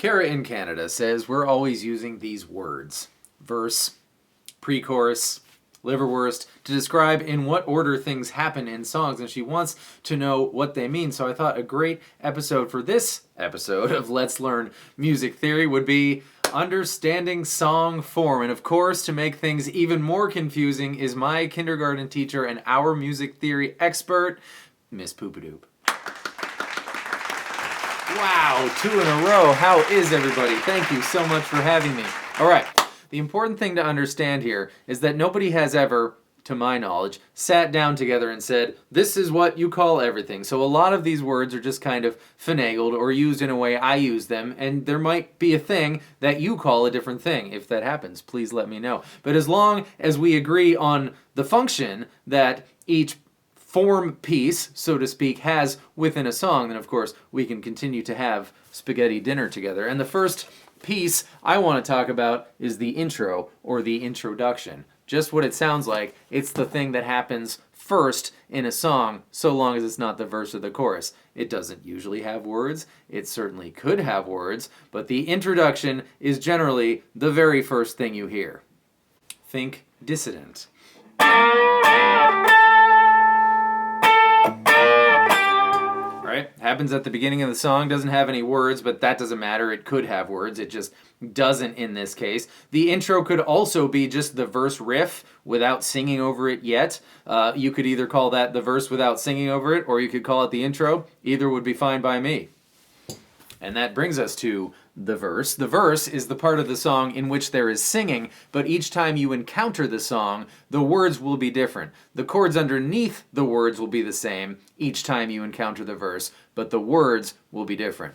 Kara in Canada says we're always using these words, verse, pre-chorus, liverwurst, to describe in what order things happen in songs, and she wants to know what they mean. So I thought a great episode for this episode of Let's Learn Music Theory would be understanding song form. And of course, to make things even more confusing is my kindergarten teacher and our music theory expert, Miss Poopadoop. Wow, 2 in a row. How is everybody? Thank you so much for having me. All right, the important thing to understand here is that nobody has ever, to my knowledge, sat down together and said, this is what you call everything. So a lot of these words are just kind of finagled or used in a way I use them, and there might be a thing that you call a different thing. If that happens, please let me know. But as long as we agree on the function that each form piece, so to speak, has within a song, then of course we can continue to have spaghetti dinner together. And the first piece I want to talk about is the intro, or the introduction. Just what it sounds like. It's the thing that happens first in a song, so long as it's not the verse or the chorus. It doesn't usually have words. It certainly could have words, but the introduction is generally the very first thing you hear. Think dissident. Right? Happens at the beginning of the song, doesn't have any words, but that doesn't matter. It could have words. It just doesn't in this case. The intro could also be just the verse riff without singing over it yet. You could either call that the verse without singing over it, or you could call it the intro. Either would be fine by me. And that brings us to the verse. The verse is the part of the song in which there is singing, but each time you encounter the song, the words will be different. The chords underneath the words will be the same each time you encounter the verse, but the words will be different.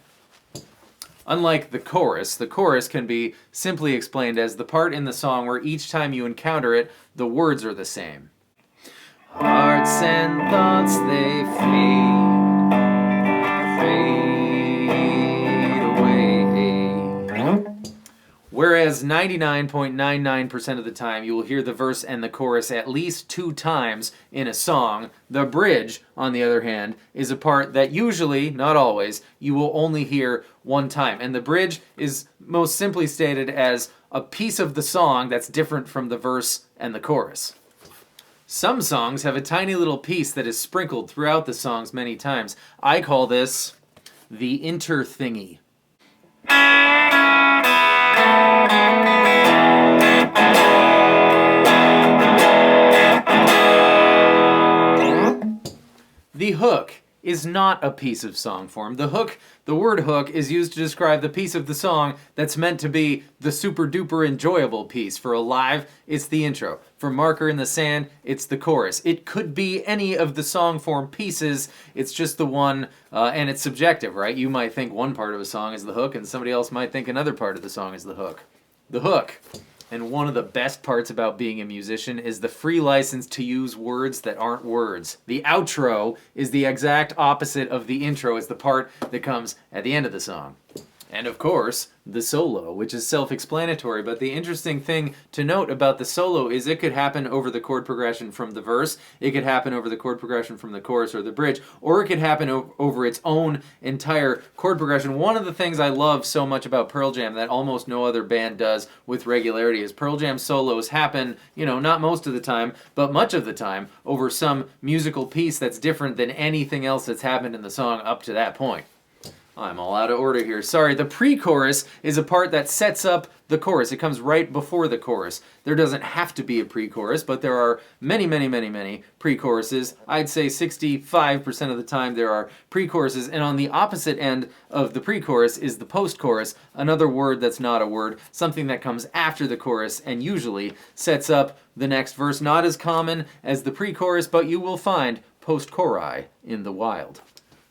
Unlike the chorus can be simply explained as the part in the song where each time you encounter it, the words are the same. Hearts and thoughts, they fade away. Whereas 99.99% of the time you will hear the verse and the chorus at least 2 times in a song, the bridge, on the other hand, is a part that usually, not always, you will only hear 1 time. And the bridge is most simply stated as a piece of the song that's different from the verse and the chorus. Some songs have a tiny little piece that is sprinkled throughout the songs many times. I call this the inter-thingy. The hook is not a piece of song form. The word hook, is used to describe the piece of the song that's meant to be the super duper enjoyable piece. For Alive, it's the intro. For Marker in the Sand, it's the chorus. It could be any of the song form pieces, it's just the one, and it's subjective, right? You might think one part of a song is the hook, and somebody else might think another part of the song is the hook. The hook. And one of the best parts about being a musician is the free license to use words that aren't words. The outro is the exact opposite of the intro. It's the part that comes at the end of the song. And of course, the solo, which is self-explanatory, but the interesting thing to note about the solo is it could happen over the chord progression from the verse, it could happen over the chord progression from the chorus or the bridge, or it could happen over its own entire chord progression. One of the things I love so much about Pearl Jam that almost no other band does with regularity is Pearl Jam solos happen, not most of the time, but much of the time, over some musical piece that's different than anything else that's happened in the song up to that point. I'm all out of order here. Sorry, the pre-chorus is a part that sets up the chorus. It comes right before the chorus. There doesn't have to be a pre-chorus, but there are many, many, many, many pre-choruses. I'd say 65% of the time there are pre-choruses, and on the opposite end of the pre-chorus is the post-chorus, another word that's not a word, something that comes after the chorus and usually sets up the next verse. Not as common as the pre-chorus, but you will find post-chori in the wild.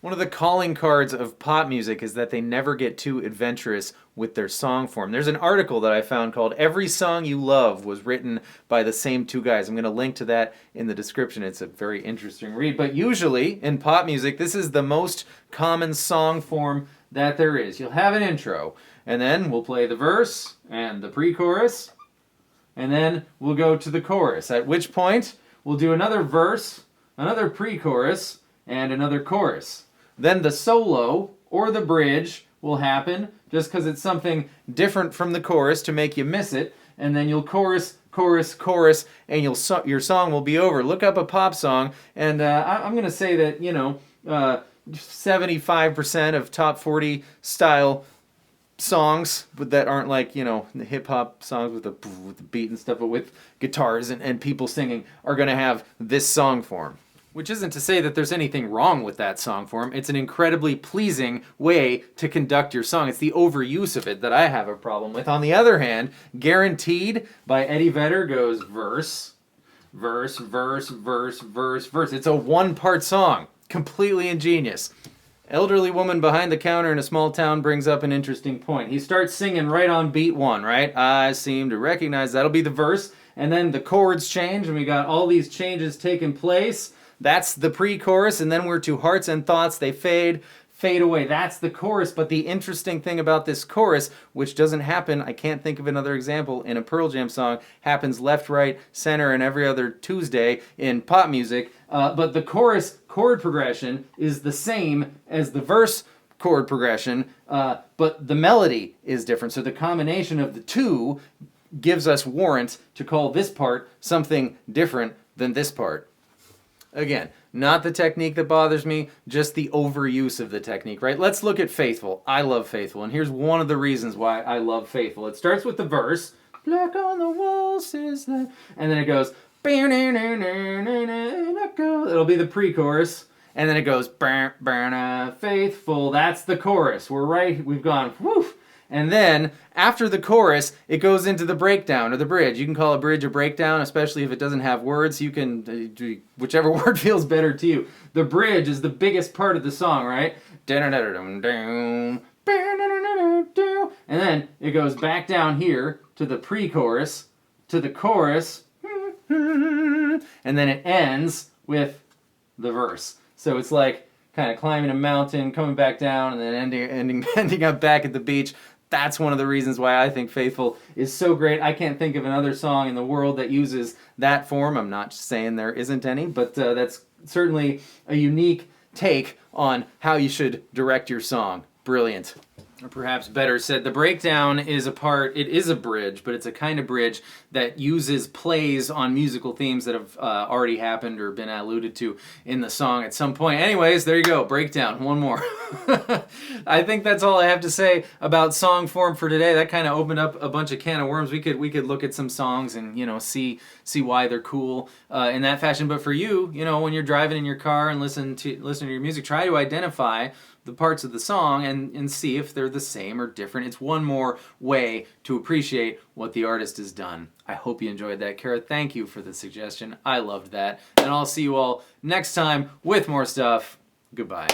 One of the calling cards of pop music is that they never get too adventurous with their song form. There's an article that I found called "Every Song You Love Was Written by the Same 2 Guys." I'm going to link to that in the description. It's a very interesting read. But usually, in pop music, this is the most common song form that there is. You'll have an intro, and then we'll play the verse and the pre-chorus, and then we'll go to the chorus, at which point we'll do another verse, another pre-chorus, and another chorus. Then the solo, or the bridge, will happen just because it's something different from the chorus to make you miss it, and then you'll chorus, chorus, chorus, and your song will be over. Look up a pop song, and I'm going to say that, 75% of top 40 style songs that aren't like, the hip-hop songs with the beat and stuff, but with guitars and people singing are going to have this song form. Which isn't to say that there's anything wrong with that song form. It's an incredibly pleasing way to conduct your song. It's the overuse of it that I have a problem with. On the other hand, Guaranteed by Eddie Vedder goes verse, verse, verse, verse, verse, verse. It's a one-part song. Completely ingenious. Elderly woman behind the counter in a small town brings up an interesting point. He starts singing right on beat one, right? I seem to recognize that'll be the verse. And then the chords change, and we got all these changes taking place. That's the pre-chorus, and then we're to Hearts and Thoughts. They fade away. That's the chorus, but the interesting thing about this chorus, which doesn't happen, I can't think of another example, in a Pearl Jam song, happens left, right, center, and every other Tuesday in pop music, but the chorus chord progression is the same as the verse chord progression, but the melody is different. So the combination of the two gives us warrant to call this part something different than this part. Again, not the technique that bothers me, just the overuse of the technique, right? Let's look at Faithful. I love Faithful, and here's one of the reasons why I love Faithful. It starts with the verse, black on the walls is that, and then it goes, it'll be the pre-chorus, and then it goes, faithful, that's the chorus. We've gone, woof. And then, after the chorus, it goes into the breakdown, or the bridge. You can call a bridge a breakdown, especially if it doesn't have words. You can, whichever word feels better to you. The bridge is the biggest part of the song, right? And then it goes back down here to the pre-chorus, to the chorus, and then it ends with the verse. So it's like kind of climbing a mountain, coming back down, and then ending up back at the beach. That's one of the reasons why I think Faithful is so great. I can't think of another song in the world that uses that form. I'm not saying there isn't any, but that's certainly a unique take on how you should direct your song. Brilliant. Or perhaps better said, the breakdown is it is a bridge, but it's a kind of bridge that uses plays on musical themes that have already happened or been alluded to in the song at some point. Anyways, there you go, breakdown, one more. I think that's all I have to say about song form for today. That kind of opened up a bunch of can of worms. We could look at some songs and, see why they're cool in that fashion. But for you, when you're driving in your car and listen to your music, try to identify the parts of the song and see if they're the same or different. It's one more way to appreciate what the artist has done. I hope you enjoyed that, Kara. Thank you for the suggestion. I loved that. And I'll see you all next time with more stuff. Goodbye.